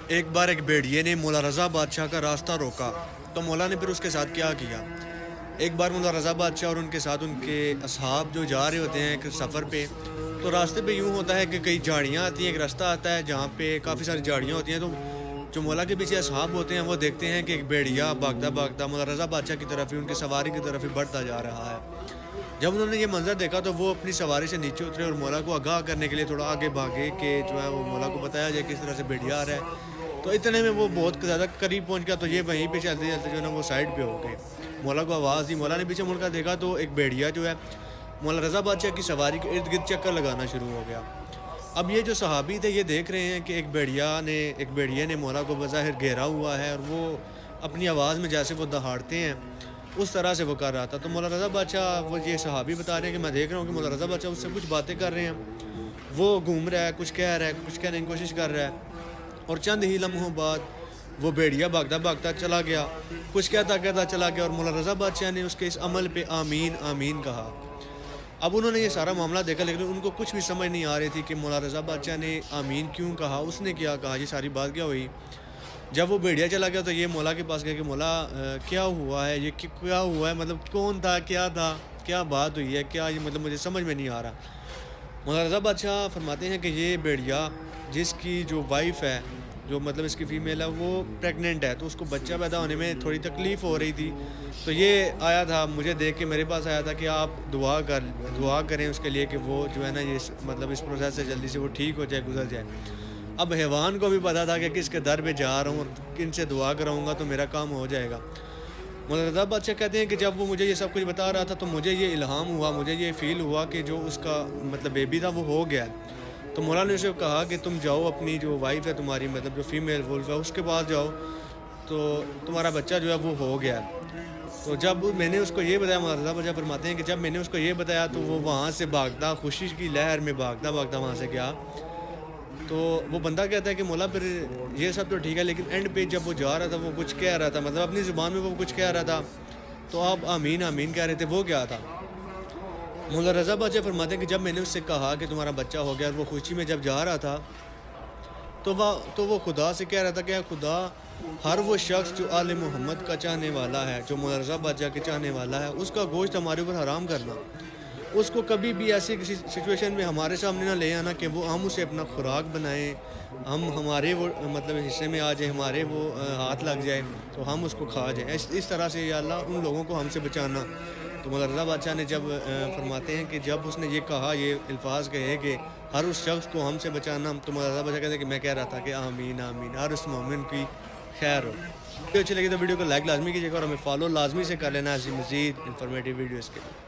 ایک بار ایک بھیڑیے نے مولا رضا بادشاہ کا راستہ روکا تو مولا نے پھر اس کے ساتھ کیا کیا۔ ایک بار مولا رضا بادشاہ اور ان کے ساتھ ان کے اصحاب جو جا رہے ہوتے ہیں ایک سفر پہ، تو راستے پہ یوں ہوتا ہے کہ کئی جھاڑیاں آتی ہیں، ایک راستہ آتا ہے جہاں پہ کافی ساری جھاڑیاں ہوتی ہیں، تو جو مولا کے پیچھے اصحاب ہوتے ہیں وہ دیکھتے ہیں کہ ایک بھیڑیا بھاگتا بھاگتا مولا رضا بادشاہ کی طرف ہی، ان کی سواری کی طرف ہی بڑھتا جا رہا ہے۔ جب انہوں نے یہ منظر دیکھا تو وہ اپنی سواری سے نیچے اترے اور مولا کو آگاہ کرنے کے لیے تھوڑا آگے بھاگے کہ جو ہے وہ مولا کو بتایا جائے کس طرح سے بھیڑیا آ رہا ہے۔ تو اتنے میں وہ بہت زیادہ قریب پہنچ گیا، تو یہ وہیں پہ چلتے چلتے جو ہے نا وہ سائڈ پہ ہو گئے۔ مولا کو آواز دی، مولا نے پیچھے مڑ کر دیکھا تو ایک بھیڑیا جو ہے مولا رضا بادشاہ کی سواری کے ارد گرد چکر لگانا شروع ہو گیا۔ اب یہ جو صحابی تھے یہ دیکھ رہے ہیں کہ ایک بھیڑیے نے مولا کو بظاہر گھیرا ہوا ہے، اور وہ اپنی آواز میں جیسے وہ دہاڑتے ہیں اس طرح سے وہ کر رہا تھا۔ تو مولا رضا بادشاہ، وہ یہ صحابی بتا رہے ہیں کہ میں دیکھ رہا ہوں کہ مولا رضا بادشاہ اس سے کچھ باتیں کر رہے ہیں، وہ گھوم رہا ہے، کچھ کہہ رہا ہے، کچھ کہنے کی کوشش کر رہا ہے، اور چند ہی لمحوں بعد وہ بھیڑیا بھاگتا بھاگتا چلا گیا، کچھ کہتا کہتا چلا گیا، اور مولا رضا بادشاہ نے اس کے اس عمل پہ آمین آمین کہا۔ اب انہوں نے یہ سارا معاملہ دیکھا، لیکن ان کو کچھ بھی سمجھ نہیں آ رہی تھی کہ مولا رضا بادشاہ نے آمین کیوں کہا، اس نے کیا کہا، یہ ساری بات کیا ہوئی۔ جب وہ بھیڑیا چلا گیا تو یہ مولا کے پاس گیا کہ مولا کیا ہوا ہے، یہ کیا ہوا ہے، مطلب کون تھا، کیا بات ہوئی ہے، کیا یہ مطلب مجھے سمجھ میں نہیں آ رہا۔ مولا رضا بادشاہ فرماتے ہیں کہ یہ بھیڑیا جس کی جو وائف ہے، جو مطلب اس کی فیمیل ہے، وہ پریگننٹ ہے، تو اس کو بچہ پیدا ہونے میں تھوڑی تکلیف ہو رہی تھی، تو یہ آیا تھا مجھے دیکھ کے، میرے پاس آیا تھا کہ آپ دعا کریں اس کے لیے کہ وہ جو ہے نا یہ مطلب اس پروسیس سے جلدی سے وہ ٹھیک ہو جائے، گزر جائے۔ اب حیوان کو بھی پتا تھا کہ کس کے در پہ جا رہا ہوں اور کن سے دعا کراؤں گا تو میرا کام ہو جائے گا۔ مولا رضا بادشاہ کہتے ہیں کہ جب وہ مجھے یہ سب کچھ بتا رہا تھا تو مجھے یہ الہام ہوا، مجھے یہ فیل ہوا کہ جو اس کا مطلب بیبی تھا وہ ہو گیا ہے۔ تو مولا نے اسے کہا کہ تم جاؤ اپنی جو وائف ہے تمہاری، مطلب جو فیمیل وولف ہے، اس کے پاس جاؤ، تو تمہارا بچہ جو ہے وہ ہو گیا ہے۔ تو جب میں نے اس کو یہ بتایا، مولا رضا بادشاہ فرماتے ہیں کہ جب میں نے اس کو یہ بتایا تو وہ وہاں سے بھاگتا، خوشی کی لہر میں بھاگتا بھاگتا وہاں سے گیا۔ تو وہ بندہ کہتا ہے کہ مولا پھر یہ سب تو ٹھیک ہے، لیکن اینڈ پہ جب وہ جا رہا تھا وہ کچھ کہہ رہا تھا، مطلب اپنی زبان میں وہ کچھ کہہ رہا تھا، تو آپ آمین آمین کہہ رہے تھے، وہ کیا تھا؟ مولا رضا بادشاہ فرماتے ہیں کہ جب میں نے اس سے کہا کہ تمہارا بچہ ہو گیا، اور وہ خوشی میں جب جا رہا تھا تو وہ خدا سے کہہ رہا تھا کہ اے خدا، ہر وہ شخص جو آل محمد کا چاہنے والا ہے، جو مولا رضا بادشاہ کے چاہنے والا ہے، اس کا گوشت ہمارے اوپر حرام کرنا، اس کو کبھی بھی ایسی کسی سچویشن میں ہمارے سامنے نہ لے آنا کہ ہم اسے اپنا خوراک بنائیں، ہمارے وہ مطلب حصے میں آ جائے، ہمارے وہ ہاتھ لگ جائے تو ہم اس کو کھا جائیں، اس طرح سے یا اللہ ان لوگوں کو ہم سے بچانا۔ تو مولا رضا بادشاہ نے جب فرماتے ہیں کہ جب اس نے یہ کہا، یہ الفاظ کہے کہ ہر اس شخص کو ہم سے بچانا، تو مولا رضا بادشاہ کہتے ہیں کہ میں کہہ رہا تھا کہ آمین آمین، ہر اس مومن کی خیر ہو۔ ویڈیو اچھی لگی تو ویڈیو کو لائک لازمی کیجیے گا، اور ہمیں فالو لازمی سے کر لینا ایسی مزید انفارمیٹیو ویڈیوز کے لیے۔